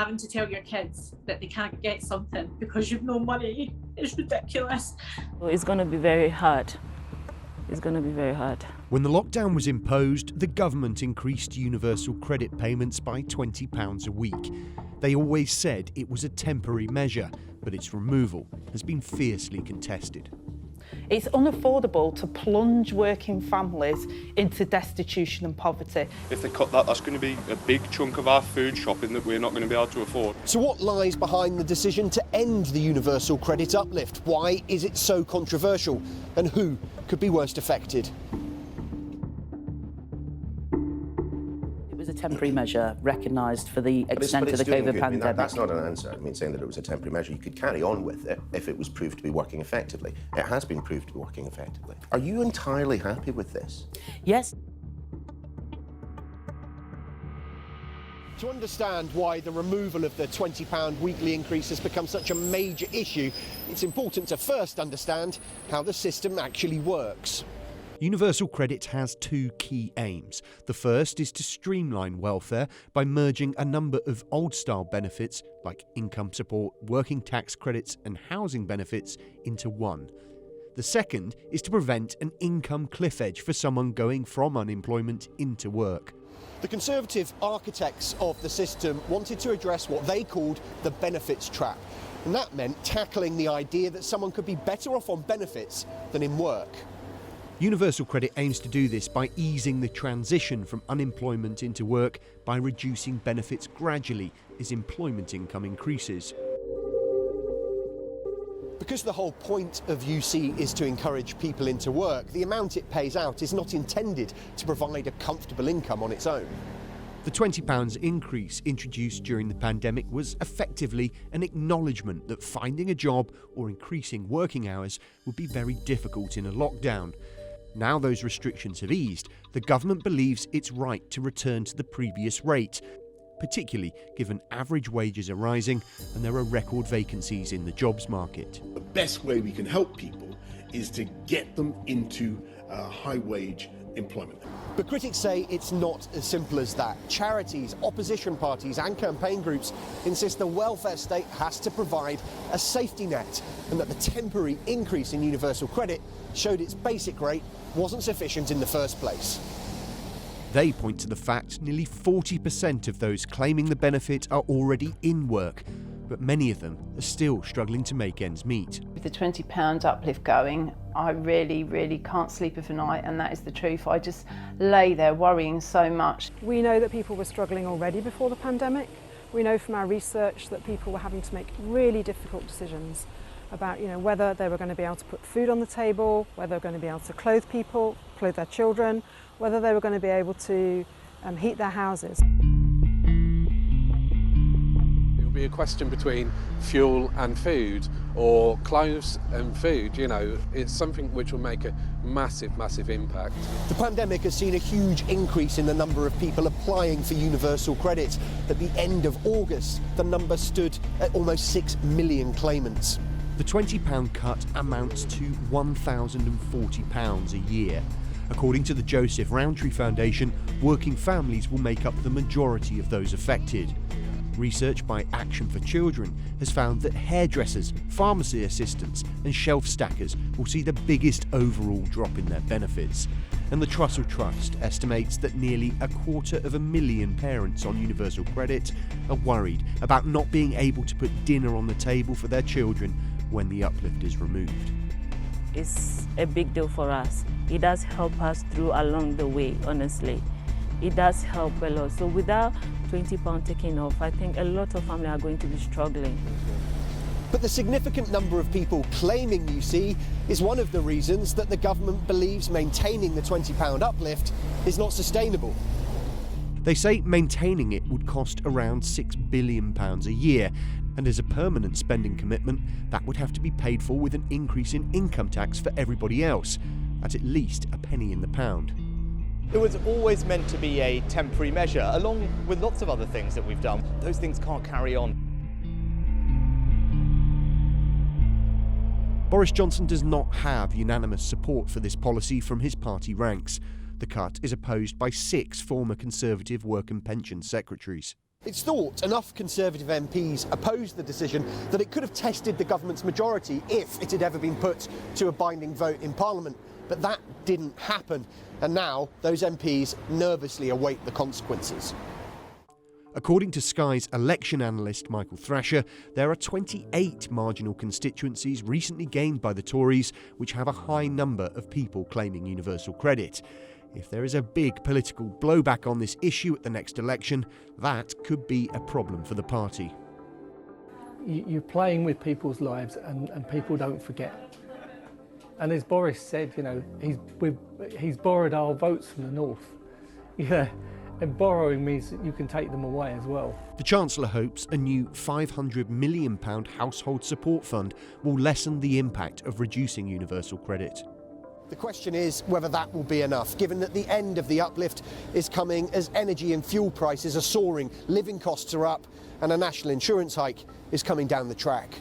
having to tell your kids that they can't get something because you've no money is ridiculous. Well, it's going to be very hard. It's going to be very hard. When the lockdown was imposed, the government increased universal credit payments by £20 a week. They always said it was a temporary measure, but its removal has been fiercely contested. It's unaffordable to plunge working families into destitution and poverty. If they cut that, that's going to be a big chunk of our food shopping that we're not going to be able to afford. So what lies behind the decision to end the universal credit uplift? Why is it so controversial? And who could be worst affected? It was a temporary measure recognised for the extent of the COVID pandemic. That's not an answer. I mean, saying that it was a temporary measure, you could carry on with it if it was proved to be working effectively. It has been proved to be working effectively. Are you entirely happy with this? Yes. To understand why the removal of the £20 weekly increase has become such a major issue, it's important to first understand how the system actually works. Universal credit has two key aims. The first is to streamline welfare by merging a number of old-style benefits like income support, working tax credits and housing benefits into one. The second is to prevent an income cliff edge for someone going from unemployment into work. The Conservative architects of the system wanted to address what they called the benefits trap. And that meant tackling the idea that someone could be better off on benefits than in work. Universal credit aims to do this by easing the transition from unemployment into work by reducing benefits gradually as employment income increases. Because the whole point of UC is to encourage people into work, the amount it pays out is not intended to provide a comfortable income on its own. The £20 increase introduced during the pandemic was effectively an acknowledgement that finding a job or increasing working hours would be very difficult in a lockdown. Now those restrictions have eased, the government believes it's right to return to the previous rate, particularly given average wages are rising and there are record vacancies in the jobs market. The best way we can help people is to get them into high-wage employment. But critics say it's not as simple as that. Charities, opposition parties and campaign groups insist the welfare state has to provide a safety net and that the temporary increase in universal credit showed its basic rate wasn't sufficient in the first place. They point to the fact nearly 40% of those claiming the benefit are already in work, but many of them are still struggling to make ends meet. With the £20 uplift going, I really can't sleep of a night, and that is the truth. I just lay there worrying so much. We know that people were struggling already before the pandemic. We know from our research that people were having to make really difficult decisions about whether they were going to be able to put food on the table, whether they were going to be able to clothe their children, whether they were going to be able to heat their houses. It will be a question between fuel and food, or clothes and food. It's something which will make a massive impact. The pandemic has seen a huge increase in the number of people applying for universal credit. At the end of August, the number stood at almost 6 million claimants. The £20 cut amounts to £1,040 a year. According to the Joseph Rowntree Foundation, working families will make up the majority of those affected. Research by Action for Children has found that hairdressers, pharmacy assistants and shelf stackers will see the biggest overall drop in their benefits. And the Trussell Trust estimates that nearly 250,000 parents on universal credit are worried about not being able to put dinner on the table for their children when the uplift is removed. It's a big deal for us. It does help us through along the way, honestly. It does help a lot. So without £20 taking off, I think a lot of families are going to be struggling. But the significant number of people claiming UC is one of the reasons that the government believes maintaining the £20 uplift is not sustainable. They say maintaining it would cost around £6 billion a year, and as a permanent spending commitment, that would have to be paid for with an increase in income tax for everybody else, at least a penny in the pound. It was always meant to be a temporary measure, along with lots of other things that we've done. Those things can't carry on. Boris Johnson does not have unanimous support for this policy from his party ranks. The cut is opposed by 6 former Conservative work and pension secretaries. It's thought enough Conservative MPs opposed the decision that it could have tested the government's majority if it had ever been put to a binding vote in Parliament. But that didn't happen, and now those MPs nervously await the consequences. According to Sky's election analyst Michael Thrasher, there are 28 marginal constituencies recently gained by the Tories which have a high number of people claiming universal credit. If there is a big political blowback on this issue at the next election, that could be a problem for the party. You're playing with people's lives and people don't forget. And as Boris said, you know, he's borrowed our votes from the north. Yeah, and borrowing means that you can take them away as well. The Chancellor hopes a new £500 million household support fund will lessen the impact of reducing universal credit. The question is whether that will be enough, given that the end of the uplift is coming as energy and fuel prices are soaring, living costs are up, and a national insurance hike is coming down the track.